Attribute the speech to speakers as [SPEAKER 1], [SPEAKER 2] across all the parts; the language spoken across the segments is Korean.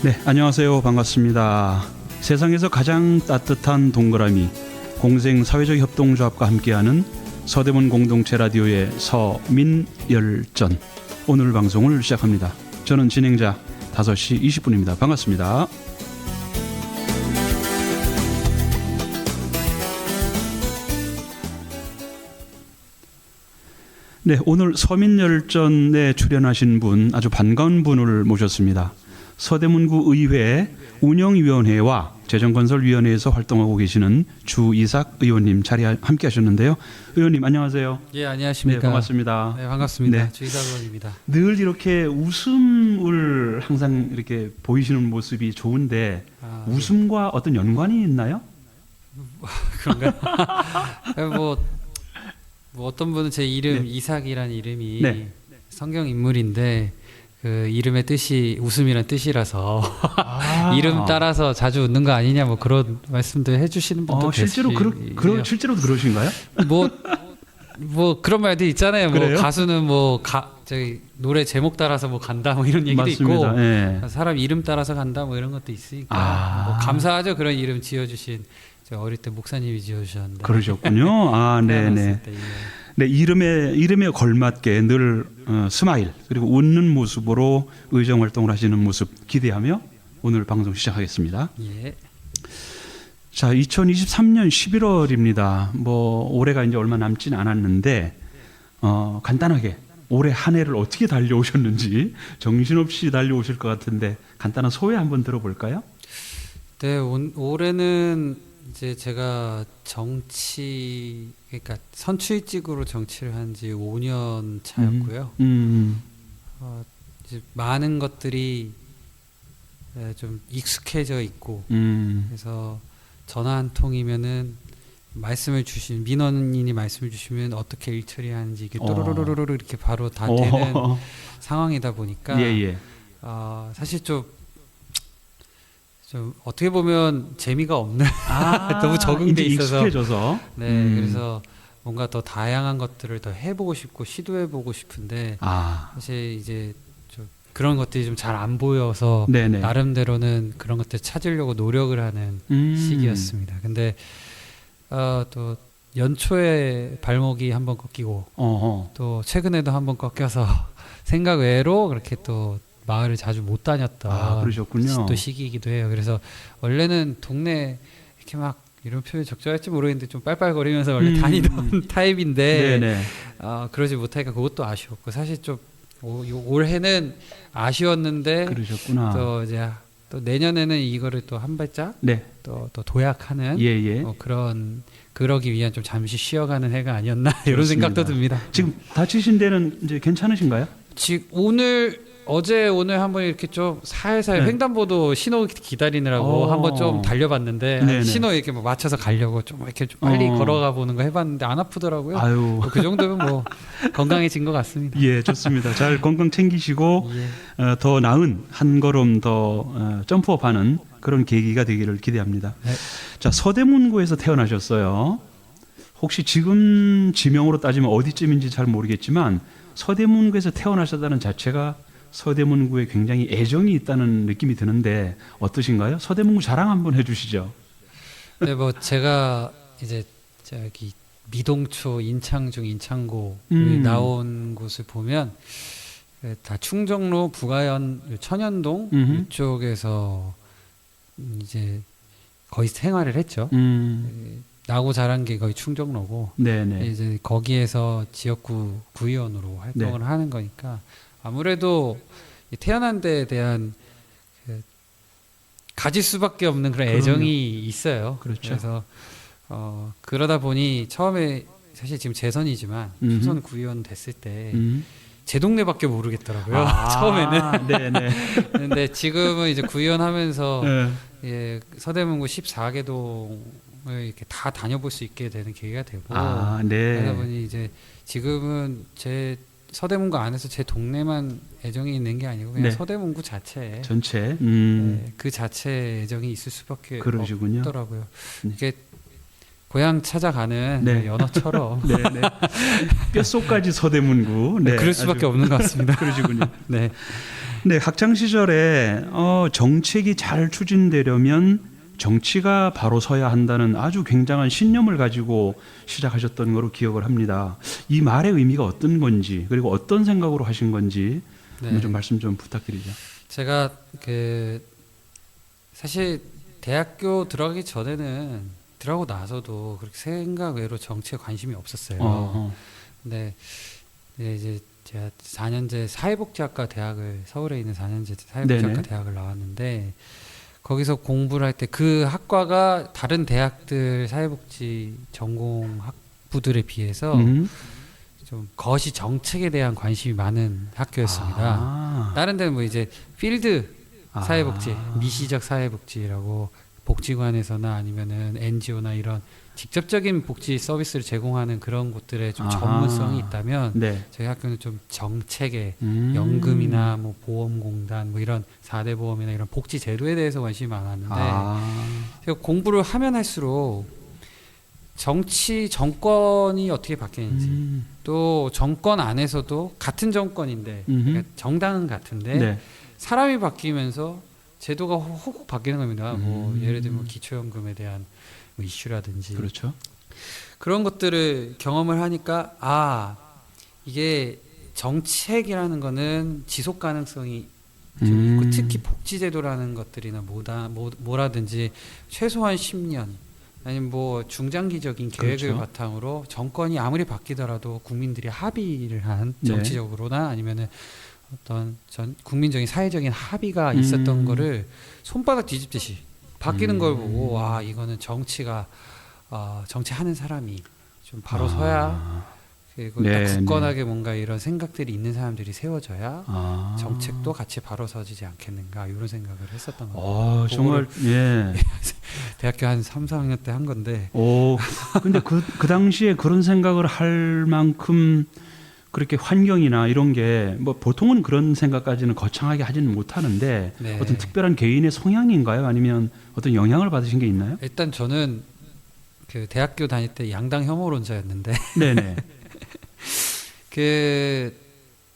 [SPEAKER 1] 네, 안녕하세요. 반갑습니다. 세상에서 가장 따뜻한 동그라미 공생 사회적 협동조합과 함께하는 서대문 공동체 라디오의 서민열전 오늘 방송을 시작합니다. 저는 진행자 5시 20분입니다. 반갑습니다. 네, 오늘 서민열전에 출연하신 분 아주 반가운 분을 모셨습니다. 서대문구 의회 운영위원회와 재정건설위원회에서 활동하고 계시는 주이삭 의원님 자리에 함께 하셨는데요. 의원님 안녕하세요.
[SPEAKER 2] 예, 안녕하십니까.
[SPEAKER 1] 네, 반갑습니다.
[SPEAKER 2] 네, 반갑습니다.
[SPEAKER 1] 네.
[SPEAKER 2] 주이삭 의원입니다.
[SPEAKER 1] 늘 이렇게 웃음을 항상 이렇게 보이시는 모습이 좋은데 웃음과 어떤 연관이 있나요?
[SPEAKER 2] 그런가요? 뭐 어떤 분은 제 이름
[SPEAKER 1] 네.
[SPEAKER 2] 이삭이라는 이름이
[SPEAKER 1] 네.
[SPEAKER 2] 성경 인물인데 그 이름의 뜻이 웃음이란 뜻이라서 이름 따라서 자주 웃는 거 아니냐 뭐 그런 말씀도 해주시는 분도
[SPEAKER 1] 실제로
[SPEAKER 2] 계시고요.
[SPEAKER 1] 실제로도 그러신가요?
[SPEAKER 2] 뭐 그런 말도 있잖아요. 뭐
[SPEAKER 1] 그래요?
[SPEAKER 2] 가수는 저기 노래 제목 따라서 뭐 간다 뭐 이런 얘기도
[SPEAKER 1] 맞습니다.
[SPEAKER 2] 있고
[SPEAKER 1] 네.
[SPEAKER 2] 사람 이름 따라서 간다 뭐 이런 것도 있으니까 뭐 감사하죠. 그런 이름 지어주신 저 어릴 때 목사님이 지어주셨는데
[SPEAKER 1] 그러셨군요. 네네. 네, 이름에 걸맞게 늘 스마일 그리고 웃는 모습으로 의정 활동을 하시는 모습 기대하며 오늘 방송 시작하겠습니다.
[SPEAKER 2] 예.
[SPEAKER 1] 자, 2023년 11월입니다. 뭐 올해가 이제 얼마 남진 않았는데 간단하게 올해 한 해를 어떻게 달려오셨는지 정신없이 달려오실 것 같은데 간단한 소회 한번 들어볼까요?
[SPEAKER 2] 네, 올해는 이제 제가 그러니까 선출직으로 정치를 한 지 5년 차였고요. 이제 많은 것들이 좀 익숙해져 있고, 그래서 전화 한 통이면은 민원인이 말씀을 주시면 어떻게 일 처리하는지 이게 또르르르르 이렇게 바로 다 되는 상황이다 보니까 사실 좀 어떻게 보면 재미가 없는 너무 적응돼 있어서
[SPEAKER 1] 익숙해져서
[SPEAKER 2] 네 그래서 뭔가 더 다양한 것들을 더 해보고 싶고 시도해보고 싶은데 사실 이제 좀 그런 것들이 좀 잘 안 보여서
[SPEAKER 1] 네네.
[SPEAKER 2] 나름대로는 그런 것들 찾으려고 노력을 하는 시기였습니다. 근데 또 연초에 발목이 한번 꺾이고 또 최근에도 한번 꺾여서 생각 외로 그렇게 또 마을을 자주 못 다녔던
[SPEAKER 1] 그러셨군요.
[SPEAKER 2] 또 시기이기도 해요. 그래서 원래는 동네 이렇게 막 이런 표현이 적절할지 모르겠는데 좀 빨빨거리면서 원래 다니던 타입인데 그러지 못하니까 그것도 아쉬웠고 사실 좀 올해는 아쉬웠는데
[SPEAKER 1] 그러셨구나.
[SPEAKER 2] 또 이제 또 내년에는 이거를 또 한 발짝 또 도약하는 그러기 위한 좀 잠시 쉬어가는 해가 아니었나 이런 생각도 듭니다.
[SPEAKER 1] 지금 다치신 데는 이제 괜찮으신가요?
[SPEAKER 2] 지금 오늘 한번 이렇게 좀 살살 횡단보도 신호 기다리느라고 한번 좀 달려봤는데 신호 이렇게 뭐 맞춰서 가려고 좀 이렇게 좀 빨리 걸어가 보는 거 해봤는데 안 아프더라고요. 그 정도면 뭐 건강해진 것 같습니다.
[SPEAKER 1] 예, 좋습니다. 잘 건강 챙기시고 더 나은 한 걸음 더 점프업하는 그런 계기가 되기를 기대합니다. 네. 자, 서대문구에서 태어나셨어요. 혹시 지금 지명으로 따지면 어디쯤인지 잘 모르겠지만 서대문구에서 태어나셨다는 자체가 서대문구에 굉장히 애정이 있다는 느낌이 드는데 어떠신가요? 서대문구 자랑 한번 해주시죠.
[SPEAKER 2] 네, 뭐 제가 이제 저기 미동초, 인창중, 인창고 나온 곳을 보면 다 충정로, 부가현, 천연동 이쪽에서 이제 거의 생활을 했죠. 나고 자란 게 거의 충정로고 이제 거기에서 지역구 구의원으로 활동을 하는 거니까. 아무래도 태어난 데에 대한 가질 수밖에 없는 그런 애정이 있어요. 그렇죠. 그래서 그러다 보니 처음에 사실 지금 재선이지만 초선 구의원 됐을 때 제 동네밖에 모르겠더라고요. 처음에는. 네네. 근데 지금은 이제 구의원 하면서 서대문구 14개동을 이렇게 다 다녀볼 수 있게 되는 계기가 되고 그러다 보니 이제 지금은 서대문구 안에서 제 동네만 애정이 있는 게 아니고 그냥 서대문구 자체에
[SPEAKER 1] 전체
[SPEAKER 2] 그 자체 애정이 있을 수밖에
[SPEAKER 1] 그러시군요.
[SPEAKER 2] 없더라고요. 이게 고향 찾아가는 연어처럼
[SPEAKER 1] 뼛속까지 서대문구
[SPEAKER 2] 그럴 수밖에 없는 것 같습니다.
[SPEAKER 1] 그러시군요.
[SPEAKER 2] 네.
[SPEAKER 1] 네, 학창 시절에 정책이 잘 추진되려면 정치가 바로 서야 한다는 아주 굉장한 신념을 가지고 시작하셨던 거로 기억을 합니다. 이 말의 의미가 어떤 건지 그리고 어떤 생각으로 하신 건지
[SPEAKER 2] 네.
[SPEAKER 1] 좀 말씀 좀 부탁드리죠.
[SPEAKER 2] 제가 사실 대학교 들어가기 전에는 들어가고 나서도 그렇게 생각 외로 정치에 관심이 없었어요. 근데 이제 제가 4년제 사회복지학과 대학을 서울에 있는 4년제 사회복지학과
[SPEAKER 1] 네네.
[SPEAKER 2] 대학을 나왔는데 거기서 공부를 할 때 그 학과가 다른 대학들 사회복지 전공 학부들에 비해서 좀 거시 정책에 대한 관심이 많은 학교였습니다. 다른 데는 뭐 이제 필드 사회복지, 미시적 사회복지라고 복지관에서나 아니면은 NGO나 이런 직접적인 복지 서비스를 제공하는 그런 곳들에 좀 전문성이 있다면
[SPEAKER 1] 네.
[SPEAKER 2] 저희 학교는 좀 정책에 연금이나 뭐 보험공단 뭐 이런 4대 보험이나 이런 복지 제도에 대해서 관심이 많았는데 제가 공부를 하면 할수록 정권이 어떻게 바뀌는지 또 정권 안에서도 같은 정권인데 그러니까 정당은 같은데
[SPEAKER 1] 네.
[SPEAKER 2] 사람이 바뀌면서 제도가 호국 바뀌는 겁니다. 뭐 예를 들면 기초연금에 대한 뭐 이슈라든지
[SPEAKER 1] 그렇죠.
[SPEAKER 2] 그런 것들을 경험을 하니까 이게 정책이라는 거는 지속 가능성이 좀 있고 특히 복지제도라는 것들이나 뭐라든지 최소한 10년 아니면 뭐 중장기적인 계획을
[SPEAKER 1] 그렇죠.
[SPEAKER 2] 바탕으로 정권이 아무리 바뀌더라도 국민들이 합의를 한 정치적으로나 아니면은 어떤 국민적인 사회적인 합의가 있었던 거를 손바닥 뒤집듯이 바뀌는 걸 보고 이거는 정치가 정치하는 사람이 좀 바로 서야 그리고 딱 굳건하게 뭔가 이런 생각들이 있는 사람들이 세워져야 정책도 같이 바로 서지지 않겠는가 이런 생각을 했었던 거예요.
[SPEAKER 1] 정말 예.
[SPEAKER 2] 대학교 한 3, 4학년 때 한 건데.
[SPEAKER 1] 근데 그 당시에 그런 생각을 할 만큼 그렇게 환경이나 이런 게 뭐 보통은 그런 생각까지는 거창하게 하지는 못하는데
[SPEAKER 2] 네.
[SPEAKER 1] 어떤 특별한 개인의 성향인가요? 아니면 어떤 영향을 받으신 게 있나요?
[SPEAKER 2] 일단 저는 그 대학교 다닐 때 양당 혐오론자였는데
[SPEAKER 1] 네네.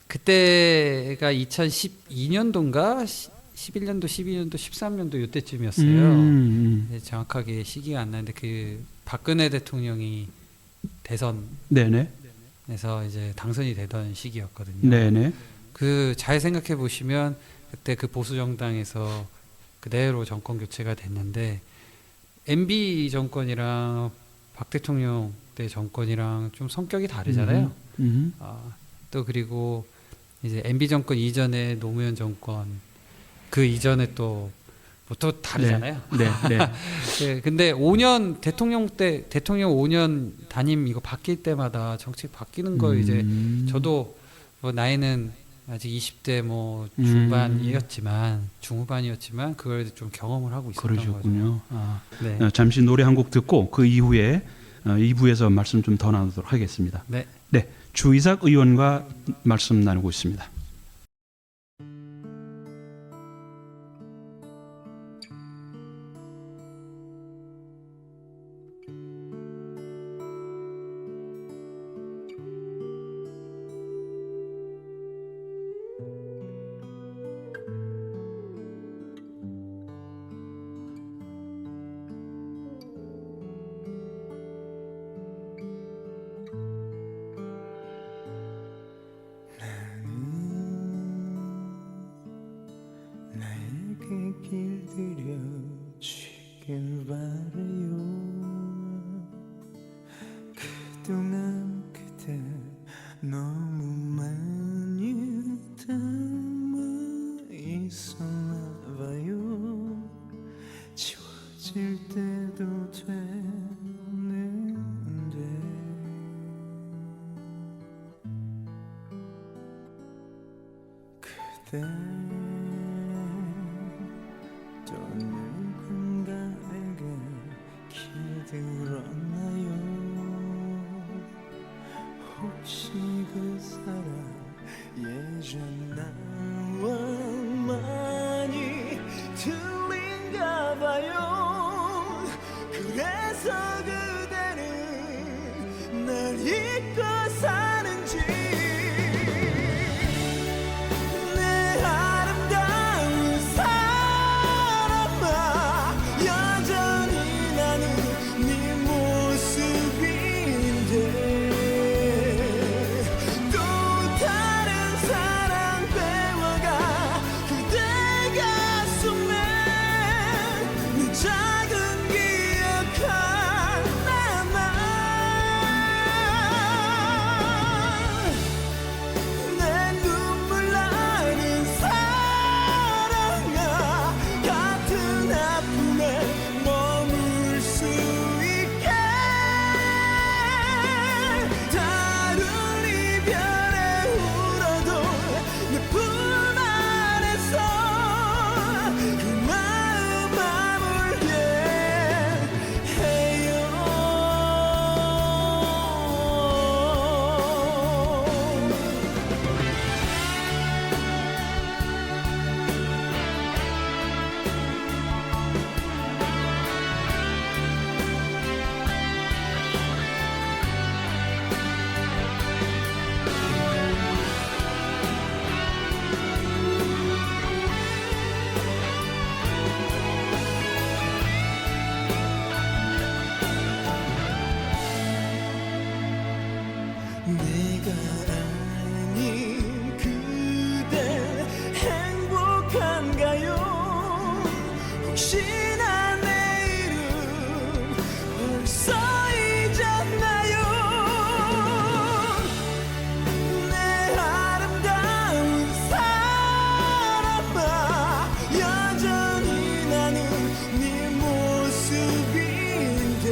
[SPEAKER 2] 그때가 2012년도인가 11년도, 12년도, 13년도 이때쯤이었어요. 정확하게 시기가 안 나는데 그 박근혜 대통령이 대선
[SPEAKER 1] 네네.
[SPEAKER 2] 에서 이제 당선이 되던 시기였거든요.
[SPEAKER 1] 네네.
[SPEAKER 2] 잘 생각해 보시면 그때 그 보수 정당에서 그대로 정권 교체가 됐는데 MB 정권이랑 박 대통령 때 정권이랑 좀 성격이 다르잖아요. 또 그리고 이제 MB 정권 이전에 노무현 정권 그 이전에 또 다르잖아요. 네. 근데 5년 대통령 5년 단임 이거 바뀔 때마다 정책 바뀌는 거 이제 저도 뭐 나이는 아직 20대 뭐 중후반이었지만 그걸 좀 경험을 하고 있었던
[SPEAKER 1] 그러셨군요.
[SPEAKER 2] 거죠. 네.
[SPEAKER 1] 잠시 노래 한 곡 듣고 그 이후에 2부에서 말씀 좀 더 나누도록 하겠습니다.
[SPEAKER 2] 네.
[SPEAKER 1] 주이삭 의원과 말씀 나누고 있습니다.
[SPEAKER 3] 나에게 길들여 주길 바래요. 그동안 그대 너무 많이 담아 있었나 봐요. 지워질 때도 되는데 그대 또 누군가에게 길들었나요? 혹시 그 사람 예전 나와 많이 틀린가 봐요. 그래서 그대는 날 잊고 사는지 내 아름다운 내가 아닌 그대 행복한가요? 혹시나 내 이름 벌써 잊었나요? 내 아름다운 사람아, 여전히 나는 네 모습인데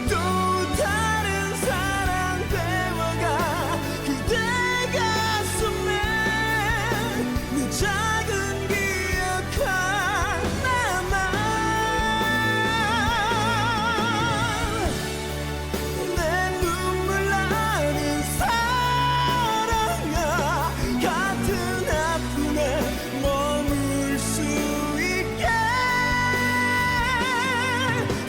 [SPEAKER 3] 또 다른 사랑 되어가 그대 가슴에 내 작은 기억 하나만 내 눈물 나는 사랑아, 같은 아픔에 머물 수 있게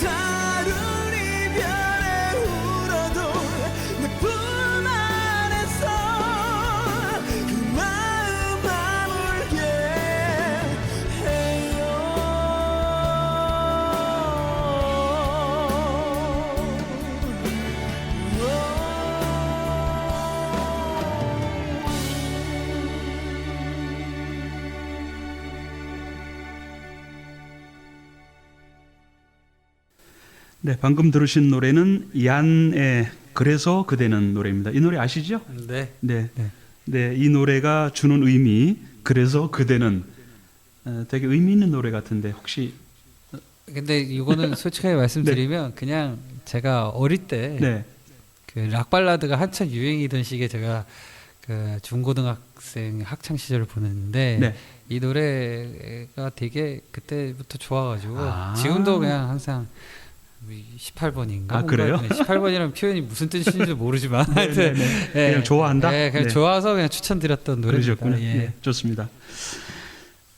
[SPEAKER 3] 다른 이별에 울어도 내 품 안에서 그 마음 아물게
[SPEAKER 1] 네, 방금 들으신 노래는 얀의 그래서 그대는 노래입니다. 이 노래 아시죠?
[SPEAKER 2] 네.
[SPEAKER 1] 네, 네, 이 노래가 주는 의미, 그래서 그대는 되게 의미 있는 노래 같은데 혹시
[SPEAKER 2] 근데 이거는 솔직하게 말씀드리면 그냥 제가 어릴 때
[SPEAKER 1] 네,
[SPEAKER 2] 그 락발라드가 한참 유행이던 시기에 제가 그 중고등학생 학창 시절을 보냈는데
[SPEAKER 1] 네.
[SPEAKER 2] 이 노래가 되게 그때부터 좋아가지고
[SPEAKER 1] 아.
[SPEAKER 2] 지금도 그냥 항상 18번인가?
[SPEAKER 1] 아, 그래요?
[SPEAKER 2] 18번이라는 표현이 무슨 뜻인지 모르지만 하여튼 예,
[SPEAKER 1] 그냥 좋아한다?
[SPEAKER 2] 네, 그냥
[SPEAKER 1] 네.
[SPEAKER 2] 좋아서 그냥 추천드렸던 노래입니다.
[SPEAKER 1] 그러셨군요.
[SPEAKER 2] 예.
[SPEAKER 1] 네, 좋습니다.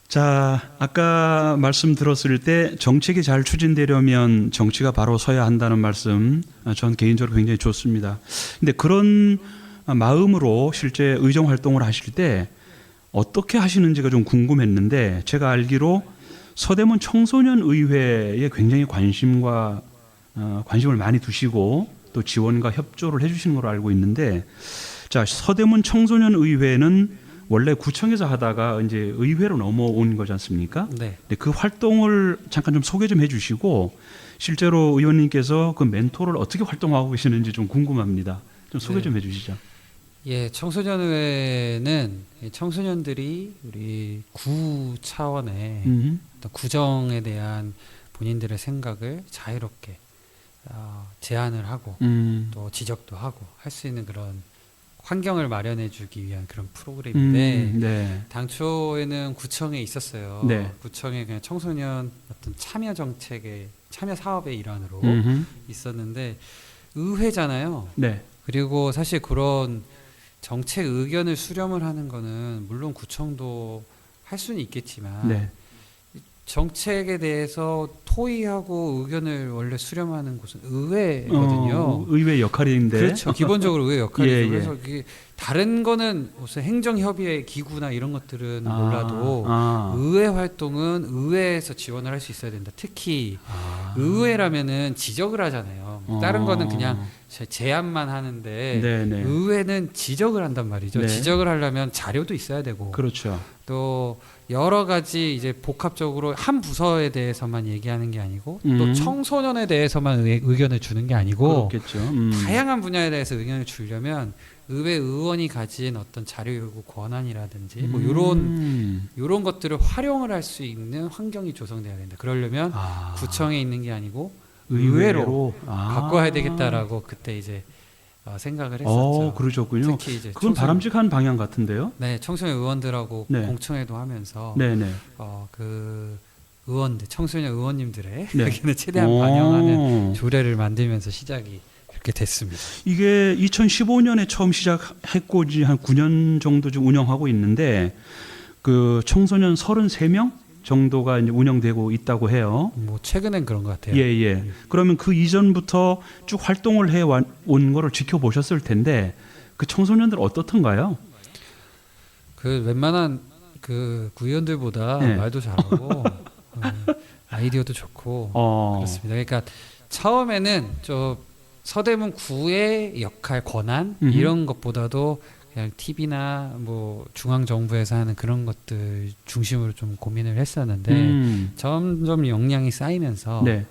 [SPEAKER 1] 자, 아까 말씀 들었을 때 정책이 잘 추진되려면 정치가 바로 서야 한다는 말씀, 전 개인적으로 굉장히 좋습니다. 근데 그런 마음으로 실제 의정 활동을 하실 때 어떻게 하시는지가 좀 궁금했는데 제가 알기로 서대문 청소년 의회에 굉장히 관심을 많이 두시고 또 지원과 협조를 해주시는 걸로 알고 있는데, 자, 서대문 청소년 의회는 원래 구청에서 하다가 이제 의회로 넘어온 거지 않습니까?
[SPEAKER 2] 네.
[SPEAKER 1] 네, 그 활동을 잠깐 좀 소개 좀 해주시고 실제로 의원님께서 그 멘토를 어떻게 활동하고 계시는지 좀 궁금합니다. 좀 소개
[SPEAKER 2] 네.
[SPEAKER 1] 좀 해주시죠.
[SPEAKER 2] 예, 청소년의회는 청소년들이 우리 구 차원의 어떤 구정에 대한 본인들의 생각을 자유롭게 제안을 하고 또 지적도 하고 할 수 있는 그런 환경을 마련해주기 위한 그런 프로그램인데
[SPEAKER 1] 네.
[SPEAKER 2] 당초에는 구청에 있었어요.
[SPEAKER 1] 네.
[SPEAKER 2] 구청에 그냥 청소년 어떤 참여 정책의 참여 사업의 일환으로 있었는데 의회잖아요.
[SPEAKER 1] 네.
[SPEAKER 2] 그리고 사실 그런 정책 의견을 수렴을 하는 거는 물론 구청도 할 수는 있겠지만
[SPEAKER 1] 네.
[SPEAKER 2] 정책에 대해서 토의하고 의견을 원래 수렴하는 곳은 의회거든요.
[SPEAKER 1] 의회 역할인데.
[SPEAKER 2] 그렇죠. 기본적으로 의회 역할이죠.
[SPEAKER 1] 예, 예.
[SPEAKER 2] 그래서 이게 다른 거는 무슨 행정협의회 기구나 이런 것들은 몰라도 의회 활동은 의회에서 지원을 할 수 있어야 된다. 특히 의회라면은 지적을 하잖아요. 다른 거는 그냥 제안만 하는데
[SPEAKER 1] 네네.
[SPEAKER 2] 의회는 지적을 한단 말이죠.
[SPEAKER 1] 네.
[SPEAKER 2] 지적을 하려면 자료도 있어야 되고
[SPEAKER 1] 그렇죠.
[SPEAKER 2] 또 여러 가지 이제 복합적으로 한 부서에 대해서만 얘기하는 게 아니고 또 청소년에 대해서만 의견을 주는 게 아니고
[SPEAKER 1] 그렇겠죠.
[SPEAKER 2] 다양한 분야에 대해서 의견을 주려면 의회 의원이 가진 어떤 자료 요구 권한이라든지 뭐 요런 것들을 활용을 할 수 있는 환경이 조성돼야 된다. 그러려면 구청에 있는 게 아니고 의회로 바꿔야 되겠다라고 그때 이제 생각을 했었죠.
[SPEAKER 1] 그러셨군요.
[SPEAKER 2] 특히 이제
[SPEAKER 1] 그건 바람직한 방향 같은데요.
[SPEAKER 2] 네, 청소년 의원들하고
[SPEAKER 1] 네.
[SPEAKER 2] 공청회도 하면서
[SPEAKER 1] 네네.
[SPEAKER 2] 그 의원들, 청소년 의원님들의
[SPEAKER 1] 네.
[SPEAKER 2] 의견을 최대한 반영하는 조례를 만들면서 시작이 그렇게 됐습니다.
[SPEAKER 1] 이게 2015년에 처음 시작했고 이제 한 9년 정도 좀 운영하고 있는데 그 청소년 33명 정도가 이제 운영되고 있다고 해요.
[SPEAKER 2] 뭐 최근엔 그런 것 같아요.
[SPEAKER 1] 예, 예. 그러면 그 이전부터 쭉 활동을 해온 거를 지켜보셨을 텐데 그 청소년들 어떻던가요?
[SPEAKER 2] 그 웬만한 그 구의원들보다
[SPEAKER 1] 네.
[SPEAKER 2] 말도 잘하고 아이디어도 좋고 그렇습니다. 그러니까 처음에는 좀 서대문 구의 역할, 권한 이런 것보다도 그냥 TV나 뭐 중앙 정부에서 하는 그런 것들 중심으로 좀 고민을 했었는데 점점 역량이 쌓이면서
[SPEAKER 1] 네.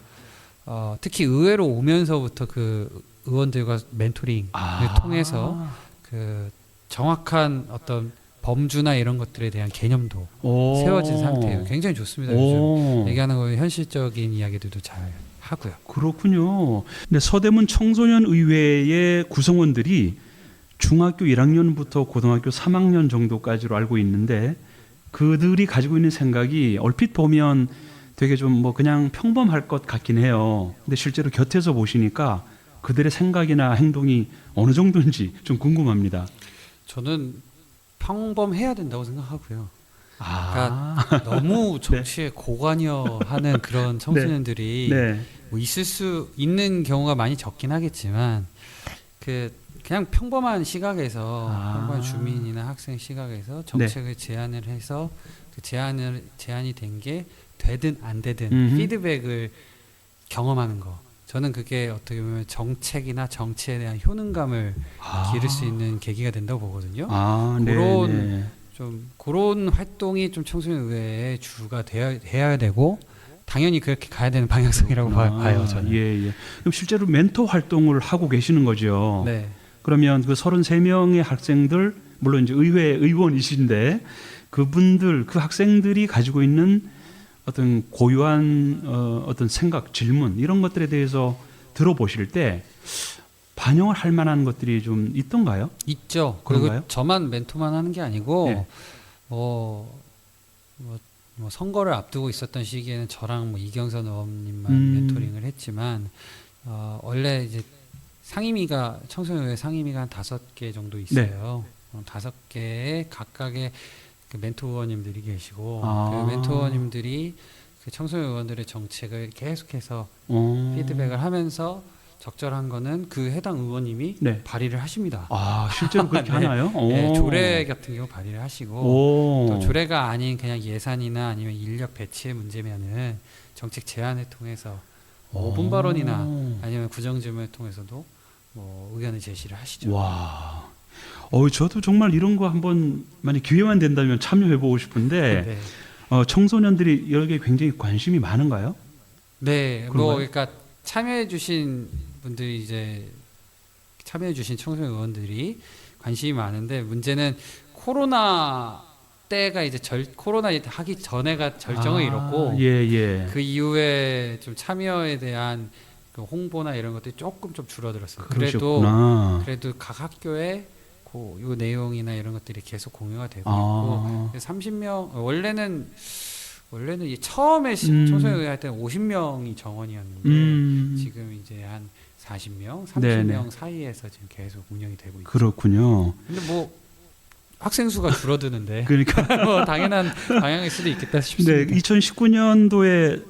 [SPEAKER 2] 특히 의회로 오면서부터 그 의원들과 멘토링을 통해서 그 정확한 어떤 범주나 이런 것들에 대한 개념도 세워진 상태예요. 굉장히 좋습니다. 요즘 얘기하는 거 현실적인 이야기들도 잘 하고요.
[SPEAKER 1] 그렇군요. 근데 서대문 청소년 의회의 구성원들이 중학교 1학년부터 고등학교 3학년 정도까지로 알고 있는데 그들이 가지고 있는 생각이 얼핏 보면 되게 좀 뭐 그냥 평범할 것 같긴 해요. 근데 실제로 곁에서 보시니까 그들의 생각이나 행동이 어느 정도인지 좀 궁금합니다.
[SPEAKER 2] 저는 평범해야 된다고 생각하고요. 그러니까 너무 정치에 고관여하는 그런 청소년들이
[SPEAKER 1] 네.
[SPEAKER 2] 뭐 있을 수 있는 경우가 많이 적긴 하겠지만 그냥 평범한 시각에서 평범한 주민이나 학생 시각에서 정책을 제안을 해서 그 제안이 된 게 되든 안 되든 피드백을 경험하는 거. 저는 그게 어떻게 보면 정책이나 정치에 대한 효능감을 기를 수 있는 계기가 된다고 보거든요. 그런 활동이 좀 청소년의회의 주가 돼야 되고 당연히 그렇게 가야 되는 방향성이라고 봐요. 저는.
[SPEAKER 1] 예. 그럼 실제로 멘토 활동을 하고 계시는 거죠.
[SPEAKER 2] 네.
[SPEAKER 1] 그러면 그 33명의 학생들 물론 이제 의회 의원이신데 그분들 그 학생들이 가지고 있는 어떤 고유한 어떤 생각, 질문 이런 것들에 대해서 들어보실 때 반영을 할 만한 것들이 좀 있던가요?
[SPEAKER 2] 있죠.
[SPEAKER 1] 그런가요?
[SPEAKER 2] 그리고 저만 멘토만 하는 게 아니고
[SPEAKER 1] 네.
[SPEAKER 2] 뭐 선거를 앞두고 있었던 시기에는 저랑 뭐 이경선 의원님만 멘토링을 했지만 원래 이제 상임위가 청소년의회 상임위가 한 5개 정도 있어요. 5개의 각각의 그 멘토 의원님들이 계시고 그 멘토 의원님들이 그 청소년 의원들의 정책을 계속해서 피드백을 하면서 적절한 거는 그 해당 의원님이 발의를 하십니다.
[SPEAKER 1] 실제로 그렇게 하나요?
[SPEAKER 2] 네, 조례 같은 경우 발의를 하시고 또 조례가 아닌 그냥 예산이나 아니면 인력 배치의 문제면은 정책 제안을 통해서 5분 발언이나 아니면 구정질문을 통해서도 뭐 의견을 제시를 하시죠.
[SPEAKER 1] 와. 저도 정말 이런 거 한번 만약 기회만 된다면 참여해보고 싶은데 청소년들이 여기에 굉장히 관심이 많은가요?
[SPEAKER 2] 네,
[SPEAKER 1] 그런가요?
[SPEAKER 2] 뭐 그러니까 참여해주신 분들이 이제 참여해주신 청소년 의원들이 관심이 많은데 문제는 코로나 때가 이제 코로나 하기 전에가 절정을 이뤘고 그 이후에 좀 참여에 대한 그 홍보나 이런 것들이 조금 좀 줄어들었어요. 그래도 각 학교에 요 내용이나 이런 것들이 계속 공유가 되고 있고 30명 원래는 처음에 청소년의회 할 때는 50명이 정원이었는데 지금 이제 한 40명, 30명 사이에서 지금 계속 운영이 되고 있죠.
[SPEAKER 1] 그렇군요.
[SPEAKER 2] 근데 뭐 학생 수가 줄어드는데
[SPEAKER 1] 그러니까
[SPEAKER 2] 뭐 당연한 방향일 수도 있겠다 싶습니다.
[SPEAKER 1] 네, 2019년도에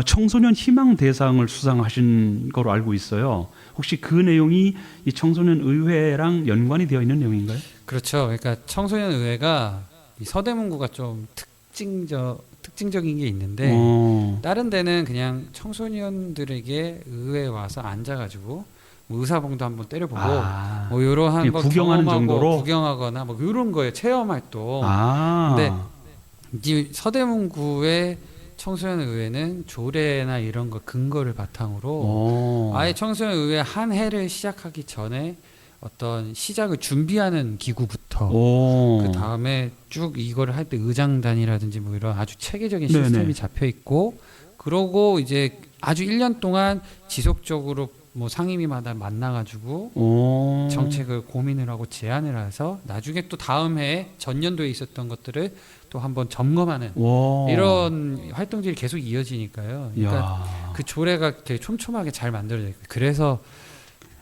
[SPEAKER 1] 청소년 희망 대상을 수상하신 거로 알고 있어요. 혹시 그 내용이 이 청소년 의회랑 연관이 되어 있는 내용인가요?
[SPEAKER 2] 그렇죠. 그러니까 청소년 의회가 이 서대문구가 좀 특징적인 게 있는데 다른 데는 그냥 청소년들에게 의회에 와서 앉아가지고 뭐 의사봉도 한번 때려보고 뭐 이러한 거
[SPEAKER 1] 구경하는 정도로
[SPEAKER 2] 구경하거나 뭐 이런 거에 체험 활동. 근데 이 서대문구의 청소년 의회는 조례나 이런 거 근거를 바탕으로 아예 청소년 의회 한 해를 시작하기 전에 어떤 시작을 준비하는 기구부터 그 다음에 쭉 이거를 할 때 의장단이라든지 뭐 이런 아주 체계적인 시스템이 잡혀 있고 그러고 이제 아주 1년 동안 지속적으로 뭐 상임위마다 만나가지고 정책을 고민을 하고 제안을 해서 나중에 또 다음 해에 전년도에 있었던 것들을 또 한번 점검하는 이런 활동들이 계속 이어지니까요. 그러니까 그 조례가 되게 촘촘하게 잘 만들어져 있고 그래서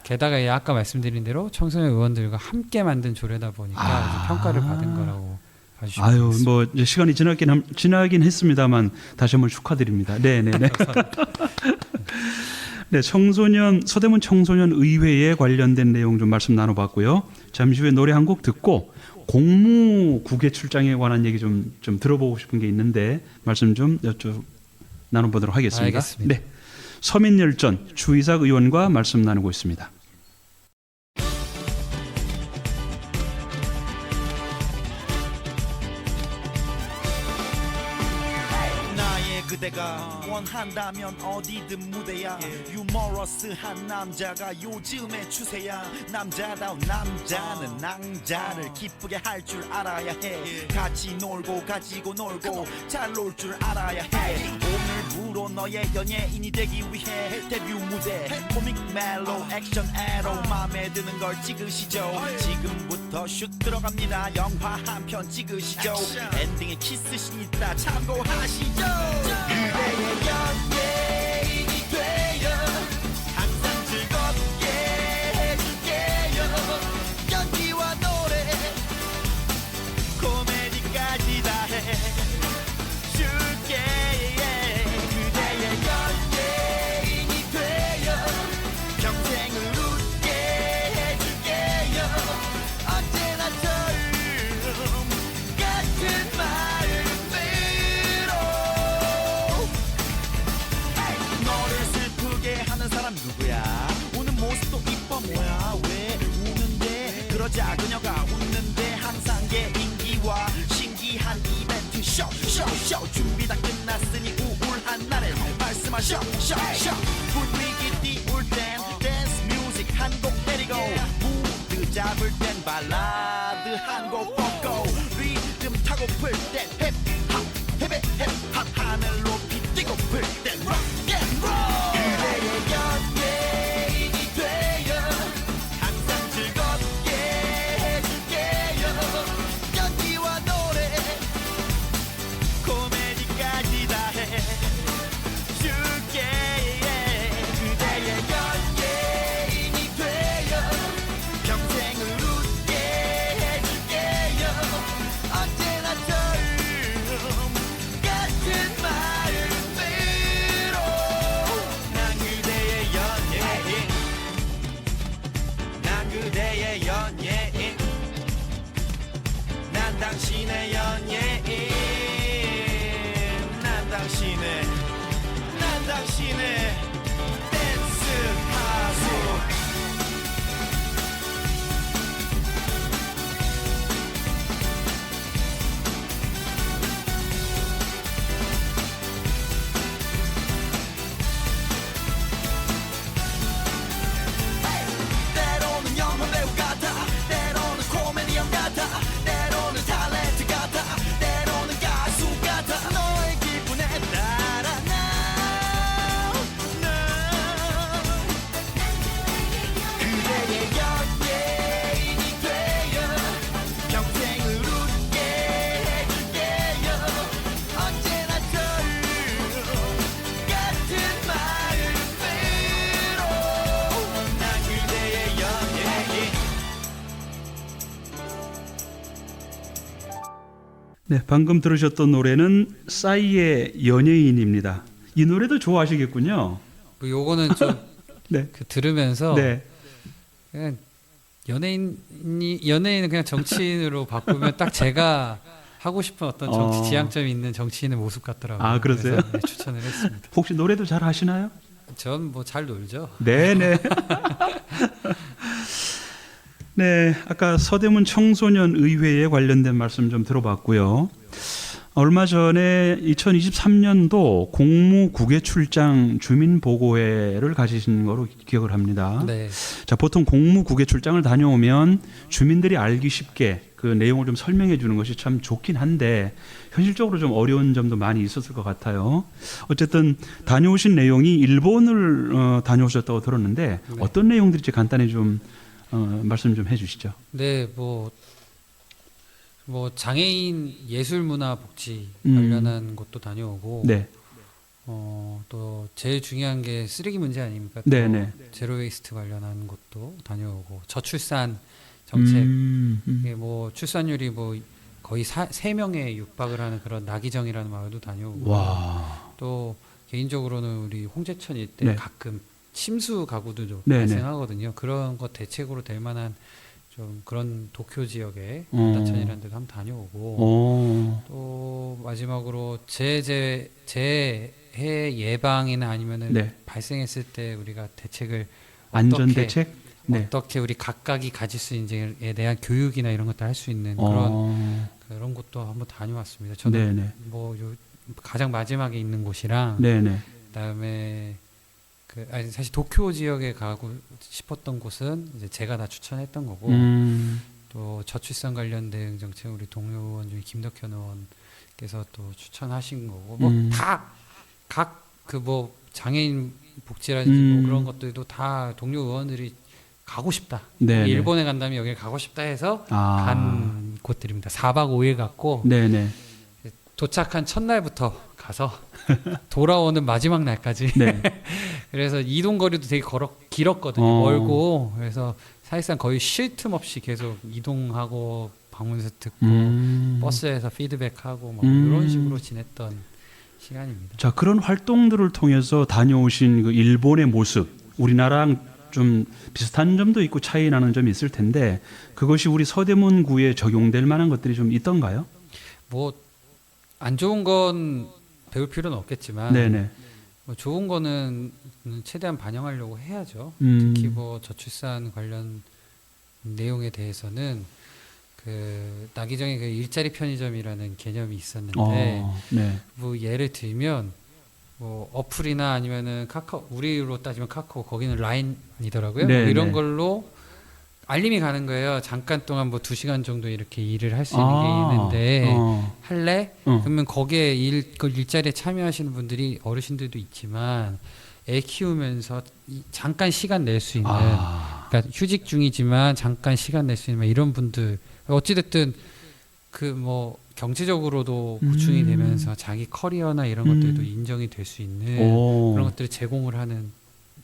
[SPEAKER 2] 게다가 아까 말씀드린 대로 청소년 의원들과 함께 만든 조례다 보니까 이제 평가를 받은 거라고 봐주시면 되겠습니다.
[SPEAKER 1] 뭐 이제 시간이 지나긴 했습니다만 다시 한번 축하드립니다. 네네네. 네, 서대문 청소년 의회에 관련된 내용 좀 말씀 나눠봤고요. 잠시 후에 노래 한 곡 듣고 공무국외 출장에 관한 얘기 좀 들어보고 싶은 게 있는데 말씀 좀 나눠보도록 하겠습니다.
[SPEAKER 2] 알겠습니다.
[SPEAKER 1] 네, 서민열전 주이삭 의원과 말씀 나누고 있습니다.
[SPEAKER 3] 그대가 원한다면 어디든 무대야 유머러스한 남자가 요즘의 추세야 남자다운 남자는 낭자를 기쁘게 할 줄 알아야 해 같이 놀고 가지고 놀고 잘 놀 줄 알아야 해 오늘부로 너의 연예인이 되기 위해 데뷔 무대 코믹 멜로 액션 에로 맘에 드는 걸 찍으시죠 지금부터 슛 들어갑니다 영화 한 편 찍으시죠 엔딩에 키스신 있다 참고하시죠 그대의 연예인이 되어 항상 즐겁게 해줄게요 연기와 노래 코미디까지 다 해줄게 그대의 연예인이 되어 평생을 웃게 해줄게요 언제나처럼 같은 마음으로 너를 슬프게 하는 사람 누구야 우는 모습도 이뻐 뭐야 왜 우는데 그러자 그녀가 웃는데 항상 개인기와 신기한 이벤트 쇼 준비 다 끝났으니 우울한 날엔 말씀하셔 쇼 분위기 띄울 땐 댄스 뮤직 한 곡 때리고 무드 잡을 땐 발라드 한 곡 뻗고 리듬 타고 풀 땐 힙합 하늘 높이 뛰고 풀 땐 록앤롤 그대의 연예인이 되어 항상 즐겁게 해줄게요 연기와 노래 코미디까지 다 해줄게 그대의 연예인이 되어 평생을 웃게 해줄게요 언제나처럼 같은 마음으로 난 그대의 연예인 난 그대의 연예인 난 당신의 연예인 난 당신의 댄스 가수 때로는 영화 배우 같아 때로는 코미디언 같아 때로는 탤런트 같아 때로는 가수 같아 너의 기분에 따라 그대의 연예인이 되어 평생을 웃게 해줄게요 언제나처럼 같은 마음으로 난 그대의 연예인
[SPEAKER 1] 네, 방금 들으셨던 노래는 싸이의 연예인입니다. 이 노래도 좋아하시겠군요.
[SPEAKER 2] 뭐 요거는 좀
[SPEAKER 1] 네.
[SPEAKER 2] 그 들으면서
[SPEAKER 1] 네.
[SPEAKER 2] 그냥 연예인은 그냥 정치인으로 바꾸면 딱 제가 하고 싶은 어떤 정치 지향점이 있는 정치인의 모습 같더라고요.
[SPEAKER 1] 아, 그러세요?
[SPEAKER 2] 그래서, 네, 추천을 했습니다.
[SPEAKER 1] 혹시 노래도 잘 하시나요?
[SPEAKER 2] 전 뭐 잘 놀죠.
[SPEAKER 1] 네네. 네, 아까 서대문 청소년 의회에 관련된 말씀 좀 들어봤고요. 얼마 전에 2023년도 공무국외 출장 주민보고회를 가지신 거로 기억을 합니다.
[SPEAKER 2] 네.
[SPEAKER 1] 자, 보통 공무국외 출장을 다녀오면 주민들이 알기 쉽게 그 내용을 좀 설명해 주는 것이 참 좋긴 한데 현실적으로 좀 어려운 점도 많이 있었을 것 같아요. 어쨌든 다녀오신 내용이 일본을 다녀오셨다고 들었는데
[SPEAKER 2] 네.
[SPEAKER 1] 어떤 내용들인지 간단히 좀 말씀 좀 해주시죠.
[SPEAKER 2] 네, 뭐 장애인 예술문화복지 관련한 곳도 다녀오고,
[SPEAKER 1] 네,
[SPEAKER 2] 또 제일 중요한 게 쓰레기 문제 아닙니까? 또
[SPEAKER 1] 네네.
[SPEAKER 2] 제로웨이스트 관련한 곳도 다녀오고, 저출산 정책, 이게 뭐 출산율이 뭐 거의 3명에 육박을 하는 그런 나기정이라는 마을도 다녀오고,
[SPEAKER 1] 와,
[SPEAKER 2] 또 개인적으로는 우리 홍제천 일대
[SPEAKER 1] 네.
[SPEAKER 2] 가끔 침수 가구도
[SPEAKER 1] 네네.
[SPEAKER 2] 발생하거든요. 그런 것 대책으로 될 만한 좀 그런 도쿄 지역에 다천이라는 데도 한번 다녀오고, 또 마지막으로 제 해 예방이나 아니면은
[SPEAKER 1] 네.
[SPEAKER 2] 발생했을 때 우리가 대책을
[SPEAKER 1] 안전
[SPEAKER 2] 어떻게,
[SPEAKER 1] 대책? 네.
[SPEAKER 2] 어떻게 우리 각각이 가질 수 있는지에 대한 교육이나 이런 것들 할 수 있는 그런 곳도 한번 다녀왔습니다. 저는
[SPEAKER 1] 네네.
[SPEAKER 2] 뭐 가장 마지막에 있는 곳이랑
[SPEAKER 1] 네네.
[SPEAKER 2] 그다음에 아니 사실 도쿄 지역에 가고 싶었던 곳은 이제 제가 다 추천했던 거고 또 저출산 관련 대응 정책 우리 동료 의원 중에 김덕현 의원께서 또 추천하신 거고 뭐 다 각 그 뭐 장애인 복지라든지 뭐 그런 것들도 다 동료 의원들이 가고 싶다.
[SPEAKER 1] 네네.
[SPEAKER 2] 일본에 간다면 여기 가고 싶다 해서 간 곳들입니다. 4박 5일 갔고
[SPEAKER 1] 네네.
[SPEAKER 2] 도착한 첫날부터 가서 돌아오는 마지막 날까지
[SPEAKER 1] 네.
[SPEAKER 2] 그래서 이동 거리도 되게 길었거든요. 멀고 그래서 사실상 거의 쉴 틈 없이 계속 이동하고 방문서 듣고 버스에서 피드백하고 뭐 이런 식으로 지냈던 시간입니다.
[SPEAKER 1] 자, 그런 활동들을 통해서 다녀오신 그 일본의 모습, 우리나라랑 좀 비슷한 점도 있고 차이 나는 점이 있을 텐데 그것이 우리 서대문구에 적용될 만한 것들이 좀 있던가요?
[SPEAKER 2] 뭐 안 좋은 건 배울 필요는 없겠지만
[SPEAKER 1] 네네.
[SPEAKER 2] 뭐 좋은 거는 최대한 반영하려고 해야죠. 특히 뭐 저출산 관련 내용에 대해서는 그 나기정의 그 일자리 편의점이라는 개념이 있었는데
[SPEAKER 1] 네.
[SPEAKER 2] 뭐 예를 들면 뭐 어플이나 아니면은 카카오 우리로 따지면 카카오 거기는 라인이더라고요. 뭐 이런 걸로 알림이 가는 거예요. 잠깐 동안 뭐 2시간 정도 이렇게 일을 할 수 있는 게 있는데 할래? 그러면 거기에 그 일자리에 참여하시는 분들이 어르신들도 있지만 애 키우면서 잠깐 시간 낼 수 있는 그러니까 휴직 중이지만 잠깐 시간 낼 수 있는 이런 분들 어찌됐든 그 뭐 경제적으로도 보충이 되면서 자기 커리어나 이런 것들도 인정이 될 수 있는 그런 것들을 제공을 하는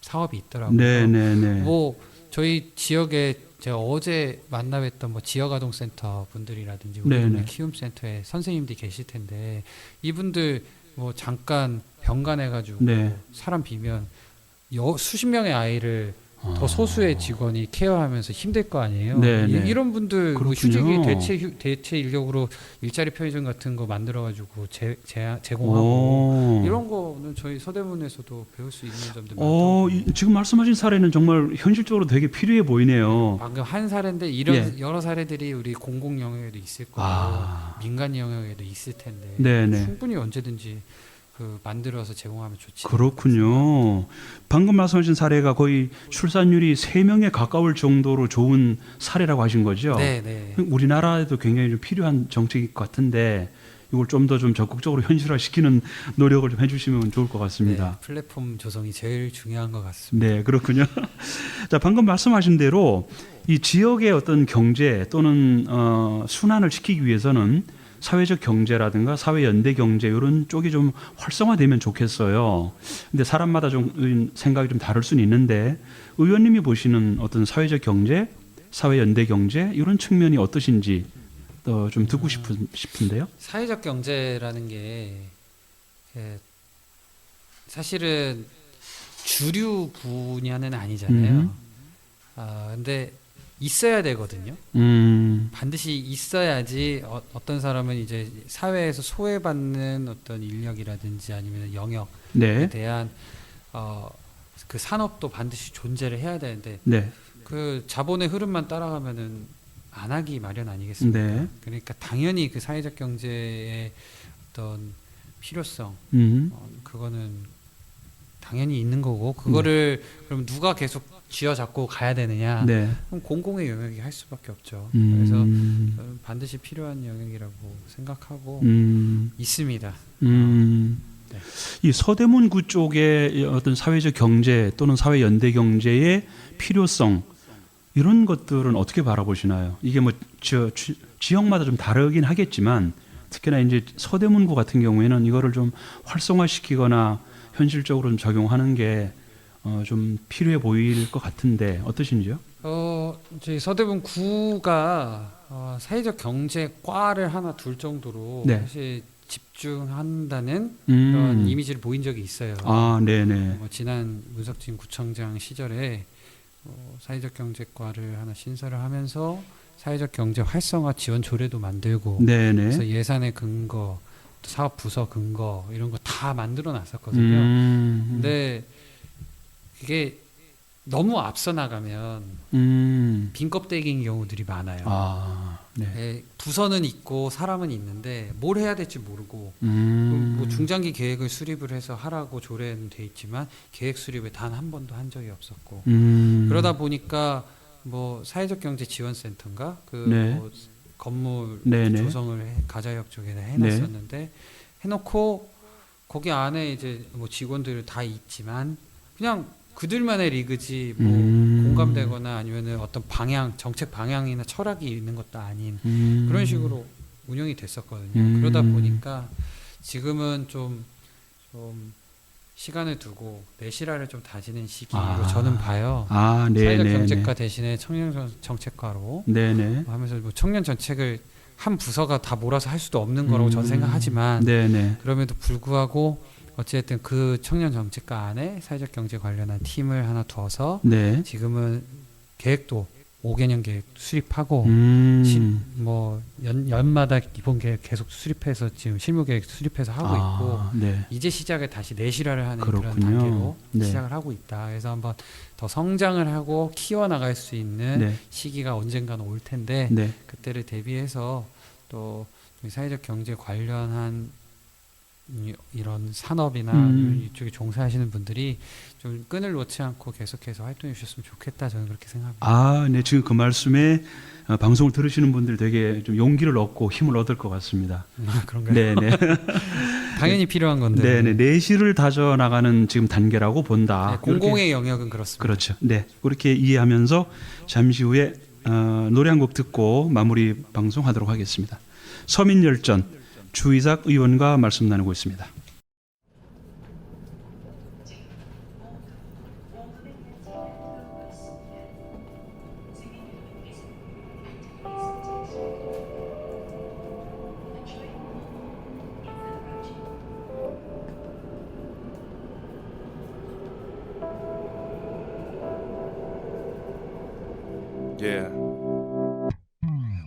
[SPEAKER 2] 사업이 있더라고요.
[SPEAKER 1] 네네네.
[SPEAKER 2] 뭐 저희 지역에 제가 어제 만나뵀던 뭐 지역아동센터 분들이라든지 우리 키움센터에 선생님들이 계실 텐데 이분들 뭐 잠깐 병간해가지고 사람 비면 수십 명의 아이를 더 소수의 직원이 케어하면서 힘들 거 아니에요. 이런 분들 뭐 휴직이 대체 인력으로 일자리 편의점 같은 거 만들어가지고 제공하고 이런 거는 저희 서대문에서도 배울 수 있는 점들 많더라고요.
[SPEAKER 1] 지금 말씀하신 사례는 정말 현실적으로 되게 필요해 보이네요.
[SPEAKER 2] 방금 한 사례인데 이런 여러 사례들이 우리 공공 영역에도 있을 거고 민간 영역에도 있을 텐데 충분히 언제든지 만들어서 제공하면 좋지.
[SPEAKER 1] 그렇군요. 방금 말씀하신 사례가 거의 출산율이 3명에 가까울 정도로 좋은 사례라고 하신 거죠?
[SPEAKER 2] 네.
[SPEAKER 1] 우리나라에도 굉장히 좀 필요한 정책일 것 같은데 이걸 좀 더 좀 적극적으로 현실화시키는 노력을 좀 해주시면 좋을 것 같습니다.
[SPEAKER 2] 네, 플랫폼 조성이 제일 중요한 것 같습니다.
[SPEAKER 1] 네, 그렇군요. 자, 방금 말씀하신 대로 이 지역의 어떤 경제 또는 순환을 시키기 위해서는 사회적 경제라든가 사회 연대 경제 이런 쪽이 좀 활성화되면 좋겠어요. 근데 사람마다 좀 생각이 좀 다를 수는 있는데 의원님이 보시는 어떤 사회적 경제, 사회 연대 경제 이런 측면이 어떠신지 좀 듣고 싶은데요.
[SPEAKER 2] 사회적 경제라는 게 사실은 주류 분야는 아니잖아요. 근데 있어야 되거든요. 반드시 있어야지 어떤 사람은 이제 사회에서 소외받는 어떤 인력이라든지 아니면 영역에 대한 그 산업도 반드시 존재를 해야 되는데 그 자본의 흐름만 따라가면은 안 하기 마련 아니겠습니까? 그러니까 당연히 그 사회적 경제의 어떤 필요성 그거는 당연히 있는 거고 그거를 그럼 누가 계속 쥐어잡고 가야 되느냐? 그럼 공공의 영역이 할 수밖에 없죠. 그래서 반드시 필요한 영역이라고 생각하고 있습니다.
[SPEAKER 1] 이 서대문구 쪽의 어떤 사회적 경제 또는 사회 연대 경제의 필요성 이런 것들은 어떻게 바라보시나요? 이게 뭐 지역마다 좀 다르긴 하겠지만 특히나 이제 서대문구 같은 경우에는 이거를 좀 활성화시키거나 현실적으로 좀 적용하는 게 좀 필요해 보일 것 같은데 어떠신지요?
[SPEAKER 2] 저희 서대문구가 사회적 경제과를 하나 둘 정도로 사실 집중한다는 그런 이미지를 보인 적이 있어요. 뭐 지난 문석진 구청장 시절에 사회적 경제과를 하나 신설을 하면서 사회적 경제 활성화 지원 조례도 만들고 그래서 예산의 근거 사업 부서 근거 이런 거 다 만들어 놨었거든요. 근데 그게 너무 앞서 나가면 빈 껍데기인 경우들이 많아요. 네, 부서는 있고 사람은 있는데 뭘 해야 될지 모르고 뭐 중장기 계획을 수립을 해서 하라고 조례는 돼 있지만 계획 수립을 단 한 번도 한 적이 없었고 그러다 보니까 뭐 사회적 경제 지원센터인가 뭐 건물 조성을 가자역 쪽에 해놨었는데 해놓고 거기 안에 이제 뭐 직원들 다 있지만 그냥 그들만의 리그지 뭐 공감되거나 아니면은 어떤 방향, 정책 방향이나 철학이 있는 것도 아닌 그런 식으로 운영이 됐었거든요. 그러다 보니까 지금은 좀 시간을 두고 내실화를 좀 다지는 시기로 저는 봐요. 사회적 경제과 대신에 청년 정책과로 하면서 뭐 청년 정책을 한 부서가 다 몰아서 할 수도 없는 거라고 저는 생각하지만 그럼에도 불구하고 어쨌든 그 청년 정책과 안에 사회적 경제 관련한 팀을 하나 두어서 지금은 계획도 5개년 계획 수립하고 뭐 연마다 기본 계획 계속 수립해서 지금 실무 계획 수립해서 하고 있고 이제 시작을 다시 내실화를 하는 그런 단계로 시작을 하고 있다. 그래서 한번 더 성장을 하고 키워나갈 수 있는 시기가 언젠가는 올 텐데 그때를 대비해서 또 사회적 경제 관련한 이런 산업이나 이쪽에 종사하시는 분들이 좀 끈을 놓지 않고 계속해서 활동해 주셨으면 좋겠다 저는 그렇게 생각합니다.
[SPEAKER 1] 네, 지금 그 말씀에 방송을 들으시는 분들 되게 좀 용기를 얻고 힘을 얻을 것 같습니다.
[SPEAKER 2] 그런가요?
[SPEAKER 1] 네네.
[SPEAKER 2] 당연히 필요한 건데.
[SPEAKER 1] 네네. 내실을 다져 나가는 지금 단계라고 본다.
[SPEAKER 2] 공공의 영역은 그렇습니다.
[SPEAKER 1] 그렇죠. 네, 그렇게 이해하면서 잠시 후에 노래 한 곡 듣고 마무리 방송하도록 하겠습니다. 서민열전 주이삭 의원과 말씀 나누고 있습니다.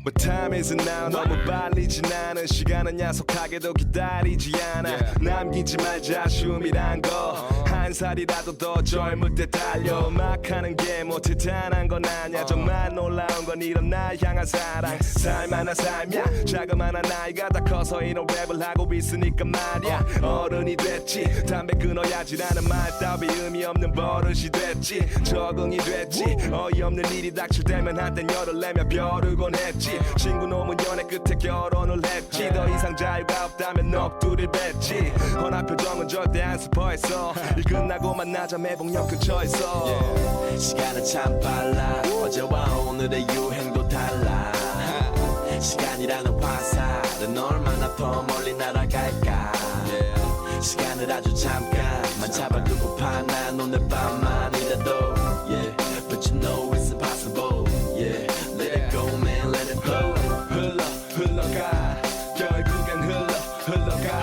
[SPEAKER 4] But time isn't now 너무 빨리 지나는 시간은 야속하게도 기다리지 않아 남기지 말자 아쉬움이란 거 한 살이라도 더 젊을 때 달려 막 하는 게 뭐 대단한 건 아냐 정말 놀라운 건 이런 날 향한 사랑 살만한 삶이야 자그마한 나이가 다 커서 이런 랩을 하고 있으니까 말이야 어른이 됐지 담배 끊어야지라는 말 따위 의미 없는 버릇이 됐지 적응이 됐지 어이없는 일이 닥칠 때면 한땐 열을 내며 벼르곤 했지 친구 놈은 연애 끝에 결혼을 했지 더 이상 자유가 없다면 넋두리를 뱉지 허나 표정은 절대 안 슬퍼했어 일 끝나고 만나자 매복역 근처에서
[SPEAKER 3] 시간은 참 빨라 어제와 오늘의 유행도 달라 시간이라는 화살은 얼마나 더 멀리 날아갈까 시간을 아주 잠깐만 잡아두고파 난 오늘 밤만이라도 But you know it's impossible Let it go man let it go
[SPEAKER 4] 흘러가 결국엔 흘러가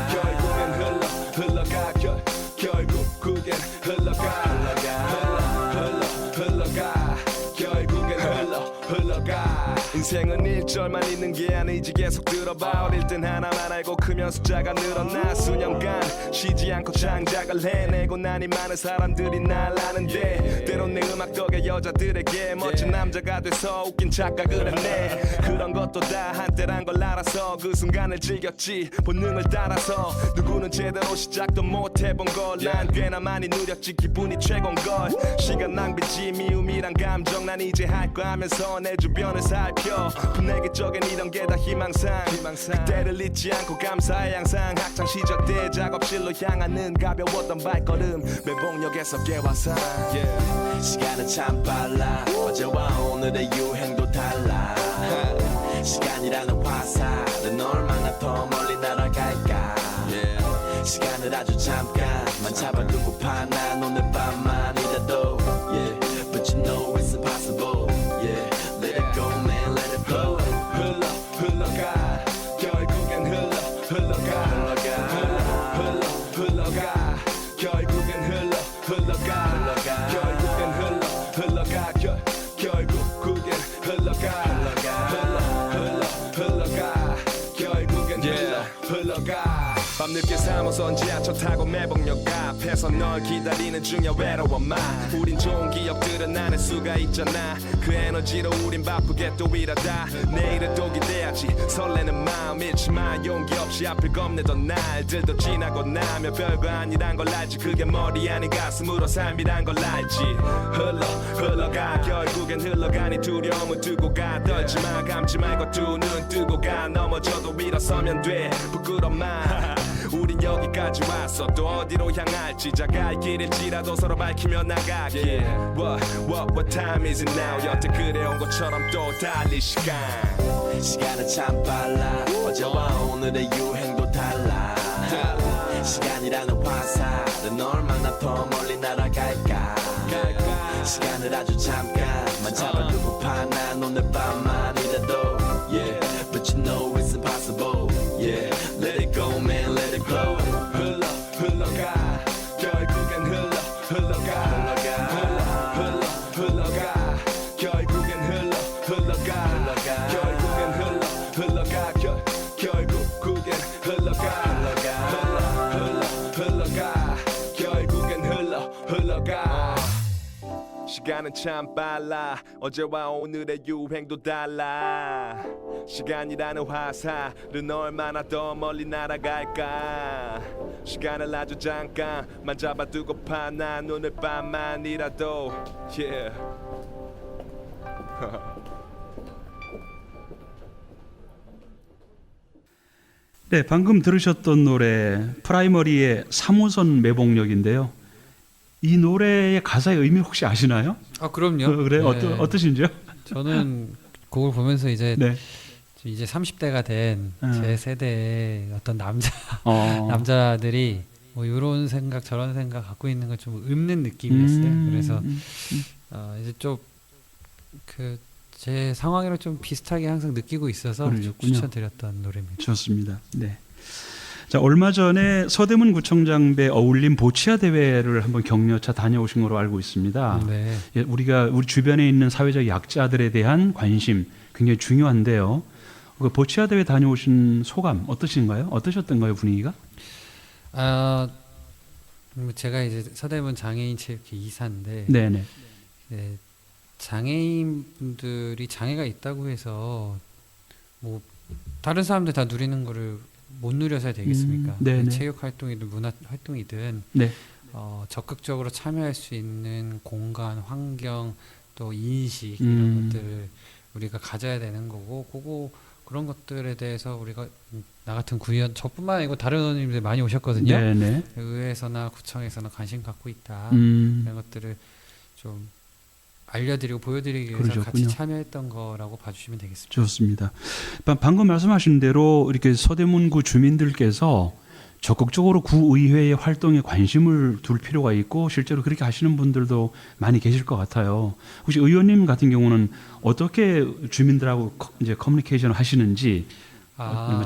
[SPEAKER 4] 결국엔 흘러가 결국엔 흘러가 결국엔 흘러가 인생은 1절만 있는 게 아니지 계속 들어봐 어릴 땐 하나만 알고 크면 숫자가 늘어나 수년간 쉬지 않고 창작을 해내고 나니 많은 사람들이 날 아는데 때론 내 음악 덕에 여자들에게 멋진 남자가 돼서 웃긴 착각을 했네 그런 것도 다 한때란 걸 알아서 그 순간을 즐겼지 본능을 따라서 누구는 제대로 시작도 못 해본 걸 난 꽤나 많이 누렸지 기분이 최고인걸 시간 낭비지 미움이란 감정 난 이제 할 거 하면서 내 주변을 살펴 분해기적인 이런 게 다 희망상 그때를 잊지 않고 감사해 항상 학창시절 때 작업실로 향하는 가벼웠던 발걸음 매봉역에서 깨와서
[SPEAKER 3] 시간은 참 빨라 어제와 오늘의 유행도 달라 시간이라는 화살은 얼마나 더 멀리 날아갈까 시간을 아주 잠깐만 잡아두고파 난 오늘 밤만이라도 But you know it's impossible Let it go man let it go
[SPEAKER 4] 흘러가 결국엔 흘러가 결국엔 흘러가 결국엔 흘러가 3호선 지하철 타고 매봉역 앞에서 널 기다리는 중이야 외로워 마 우린 좋은 기억들은 안 할 수가 있잖아 그 에너지로 우린 바쁘게 또 일하다 내일을 또 기대하지 설레는 마음 잃지 마 용기 없이 앞을 겁내던 날들도 지나고 나면 별거 아니란 걸 알지 그게 머리 아닌 가슴으로 삶이란 걸 알지 흘러가 결국엔 흘러가니 두려움은 두고 가 떨지 마 감지 말고 두 눈 뜨고 가 넘어져도 일어서면 돼 부끄러워 마 우린 여기까지 왔어 또 어디로 향할지 자갈 길일지라도 서로 밝히며 나가게 what time is it now 여태 그래온 것처럼 또 달릴 시간은 참 빨라 어제와 오늘의 유행도 달라 시간이라는 화살은 얼마나 더 멀리 날아갈까 시간을 아주 잠깐만 잡아두고파 난 오늘 밤만이라도 yeah but you know it's impossible yeah let it go man let it flow 흘러가 결국엔 흘러가 결국엔 흘러가 결국엔 결국엔 흘러가 시간은 참 빨라 어제와 오늘의 유행도 달라 시간이라는 화살은 얼마나 더 멀리 날아갈까 시간을 아주 잠깐만 잡아두고파 난 오늘 밤만이라도 yeah
[SPEAKER 1] 네, 방금 들으셨던 노래 프라이머리의 3호선 매봉역인데요. 이 노래의 가사의 의미 혹시 아시나요?
[SPEAKER 2] 아 그럼요.
[SPEAKER 1] 그래요?
[SPEAKER 2] 네.
[SPEAKER 1] 어떠신지요?
[SPEAKER 2] 저는 곡을 보면서 이제
[SPEAKER 1] 네.
[SPEAKER 2] 이제 30대가 된 제 세대의 어떤 남자들이 뭐 이런 생각 저런 생각 갖고 있는 걸 좀 읊는 느낌이었어요. 그래서 이제 좀 그 제 상황이랑 좀 비슷하게 항상 느끼고 있어서
[SPEAKER 1] 그러셨군요.
[SPEAKER 2] 추천드렸던 노래입니다.
[SPEAKER 1] 좋습니다. 네. 자, 얼마 전에 서대문 구청장배 어울림 보치아 대회를 한번 격려차 다녀오신 걸로 알고 있습니다.
[SPEAKER 2] 네.
[SPEAKER 1] 예, 우리가 우리 주변에 있는 사회적 약자들에 대한 관심 굉장히 중요한데요. 그 보치아 대회 다녀오신 소감 어떠신가요? 어떠셨던가요, 분위기가?
[SPEAKER 2] 제가 이제 서대문 장애인 체육회 이사인데,
[SPEAKER 1] 네네.
[SPEAKER 2] 네, 장애인 분들이 장애가 있다고 해서 뭐 다른 사람들 다 누리는 거를 못 누려서 되겠습니까? 체육 활동이든 문화 활동이든
[SPEAKER 1] 네.
[SPEAKER 2] 적극적으로 참여할 수 있는 공간, 환경, 또 인식 이런 것들을 우리가 가져야 되는 거고, 그런 것들에 대해서 우리가 나 같은 구의원, 저뿐만 아니고 다른 의원님들 많이 오셨거든요.
[SPEAKER 1] 네네.
[SPEAKER 2] 의회에서나 구청에서나 관심 갖고 있다. 이런 것들을 좀 알려드리고 보여드리기 위해서
[SPEAKER 1] 그러셨군요.
[SPEAKER 2] 같이 참여했던 거라고 봐주시면 되겠습니다.
[SPEAKER 1] 좋습니다. 방금 말씀하신 대로 이렇게 서대문구 주민들께서 적극적으로 구의회의 활동에 관심을 둘 필요가 있고 실제로 그렇게 하시는 분들도 많이 계실 것 같아요. 혹시 의원님 같은 경우는 어떻게 주민들하고 이제 커뮤니케이션을 하시는지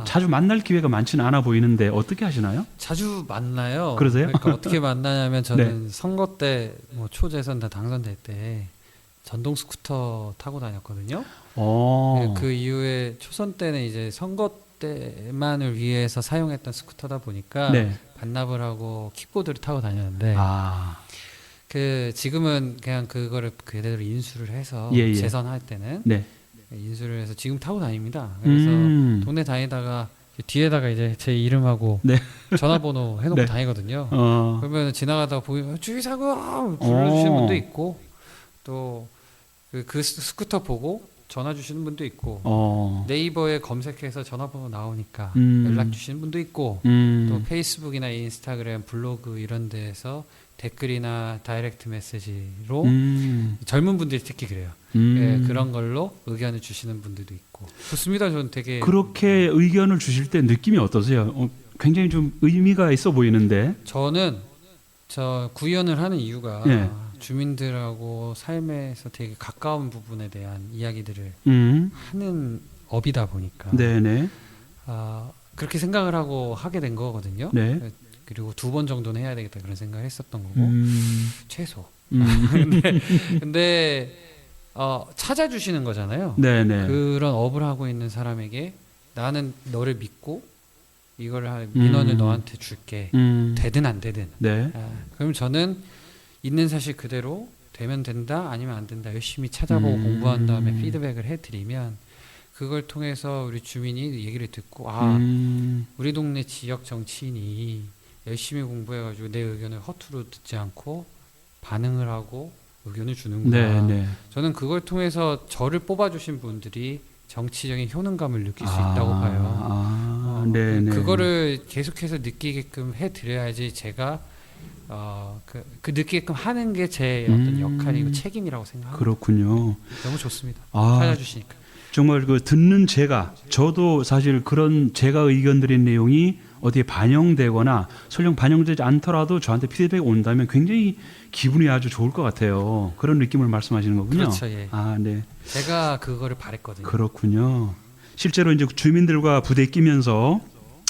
[SPEAKER 1] 자주 만날 기회가 많지는 않아 보이는데 어떻게 하시나요?
[SPEAKER 2] 자주 만나요.
[SPEAKER 1] 그러세요?
[SPEAKER 2] 그러니까 어떻게 만나냐면 저는 선거 때 뭐 초재선 다 당선될 때 전동 스쿠터 타고 다녔거든요. 그 이후에 초선 때는 이제 선거 때만을 위해서 사용했던 스쿠터다 보니까 반납을 하고 킥보드를 타고 다녔는데 그 지금은 그냥 그거를 그대로 인수를 해서 재선할 때는 인수를 해서 지금 타고 다닙니다. 그래서 동네 다니다가 뒤에다가 이제 제 이름하고 전화번호 해놓고 다니거든요. 그러면 지나가다가 보면 주의사고 불러주시는 분도 있고 또 그 스쿠터 보고 전화 주시는 분도 있고 네이버에 검색해서 전화번호 나오니까 연락 주시는 분도 있고 또 페이스북이나 인스타그램, 블로그 이런 데에서 댓글이나 다이렉트 메시지로 젊은 분들이 특히 그래요. 예, 그런 걸로 의견을 주시는 분들도 있고 좋습니다. 저는 되게
[SPEAKER 1] 그렇게 의견을 주실 때 느낌이 어떠세요? 굉장히 좀 의미가 있어 보이는데.
[SPEAKER 2] 저는 저 구의원을 하는 이유가 주민들하고 삶에서 되게 가까운 부분에 대한 이야기들을 하는 업이다 보니까 그렇게 생각을 하고 하게 된 거거든요. 그리고 2번 정도는 해야 되겠다 그런 생각을 했었던 거고 최소. 근데 찾아주시는 거잖아요. 그런 업을 하고 있는 사람에게 나는 너를 믿고 이걸 할 민원을 너한테 줄게. 되든 안 되든.
[SPEAKER 1] 네.
[SPEAKER 2] 그럼 저는 있는 사실 그대로 되면 된다, 아니면 안 된다. 열심히 찾아보고 공부한 다음에 피드백을 해드리면 그걸 통해서 우리 주민이 얘기를 듣고 우리 동네 지역 정치인이 열심히 공부해가지고 내 의견을 허투루 듣지 않고 반응을 하고 의견을 주는구나.
[SPEAKER 1] 네, 네.
[SPEAKER 2] 저는 그걸 통해서 저를 뽑아주신 분들이 정치적인 효능감을 느낄 수 있다고 봐요.
[SPEAKER 1] 네, 네.
[SPEAKER 2] 그거를 계속해서 느끼게끔 해드려야지 제가 그 느끼게끔 하는 게 제 어떤 역할이고 책임이라고 생각합니다.
[SPEAKER 1] 그렇군요.
[SPEAKER 2] 너무 좋습니다.
[SPEAKER 1] 아,
[SPEAKER 2] 찾아주시니까.
[SPEAKER 1] 정말 그 듣는 저도 사실 그런 제가 의견 드린 내용이 어디에 반영되거나 설령 반영되지 않더라도 저한테 피드백이 온다면 굉장히 기분이 아주 좋을 것 같아요. 그런 느낌을 말씀하시는 거군요.
[SPEAKER 2] 그렇죠. 예.
[SPEAKER 1] 네.
[SPEAKER 2] 제가 그거를 바랬거든요.
[SPEAKER 1] 그렇군요. 실제로 이제 주민들과 부대에 끼면서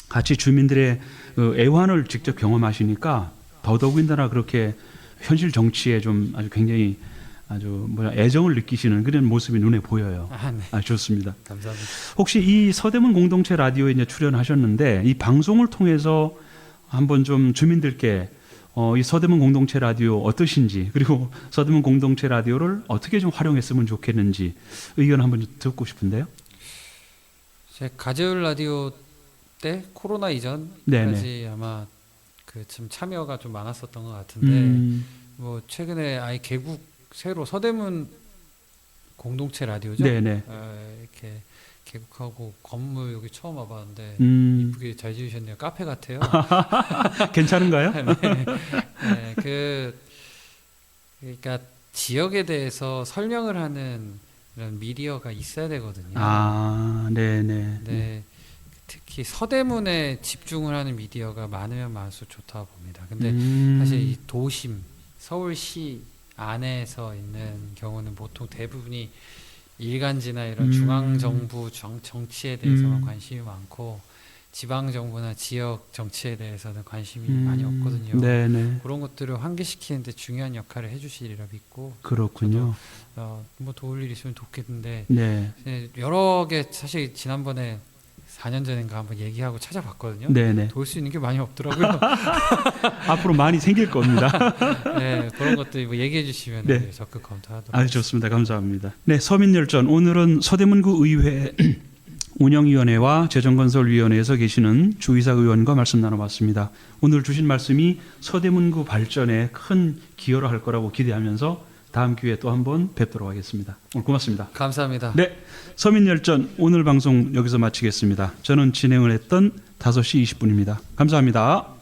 [SPEAKER 1] 같이 주민들의 애환을 직접 경험하시니까 더더군다나 그렇게 현실 정치에 좀 아주 굉장히 아주 애정을 느끼시는 그런 모습이 눈에 보여요.
[SPEAKER 2] 네.
[SPEAKER 1] 좋습니다.
[SPEAKER 2] 감사합니다.
[SPEAKER 1] 혹시 이 서대문 공동체 라디오에 이제 출연하셨는데 이 방송을 통해서 한번 좀 주민들께 이 서대문 공동체 라디오 어떠신지, 그리고 서대문 공동체 라디오를 어떻게 좀 활용했으면 좋겠는지 의견 한번 좀 듣고 싶은데요.
[SPEAKER 2] 제 가재울 라디오 때 코로나 이전까지
[SPEAKER 1] 네네.
[SPEAKER 2] 아마 좀 참여가 좀 많았었던 것 같은데 뭐 최근에 아예 새로 서대문 공동체 라디오죠.
[SPEAKER 1] 네네.
[SPEAKER 2] 이렇게 개국하고 건물 여기 처음 와봤는데 이쁘게 잘 지으셨네요. 카페 같아요.
[SPEAKER 1] 괜찮은가요?
[SPEAKER 2] 네, 그러니까 지역에 대해서 설명을 하는 이런 미디어가 있어야 되거든요.
[SPEAKER 1] 네네.
[SPEAKER 2] 네, 특히 서대문에 집중을 하는 미디어가 많으면 많을수록 좋다고 봅니다. 근데 사실 이 도심, 서울시 안에서 있는 경우는 보통 대부분이 일간지나 이런 중앙정부 정치에 대해서만 관심이 많고 지방정부나 지역 정치에 대해서는 관심이 많이 없거든요.
[SPEAKER 1] 네네.
[SPEAKER 2] 그런 것들을 환기시키는데 중요한 역할을 해주시리라 믿고.
[SPEAKER 1] 그렇군요.
[SPEAKER 2] 뭐 도울 일 있으면 돕겠는데
[SPEAKER 1] 네.
[SPEAKER 2] 여러 개 사실 지난번에 4년 전인가 한번 얘기하고 찾아봤거든요.
[SPEAKER 1] 네네.
[SPEAKER 2] 도울 수 있는 게 많이 없더라고요.
[SPEAKER 1] 앞으로 많이 생길 겁니다.
[SPEAKER 2] 네, 그런 것들 뭐 얘기해 주시면
[SPEAKER 1] 네.
[SPEAKER 2] 적극 검토하도록.
[SPEAKER 1] 아주 좋습니다. 감사합니다. 네, 서민열전 오늘은 서대문구 의회 운영위원회와 재정건설위원회에서 계시는 주이사 의원과 말씀 나눠봤습니다. 오늘 주신 말씀이 서대문구 발전에 큰 기여를 할 거라고 기대하면서 다음 기회에 또 한번 뵙도록 하겠습니다. 오늘 고맙습니다.
[SPEAKER 2] 감사합니다.
[SPEAKER 1] 네, 서민열전 오늘 방송 여기서 마치겠습니다. 저는 진행을 했던 5시 20분입니다. 감사합니다.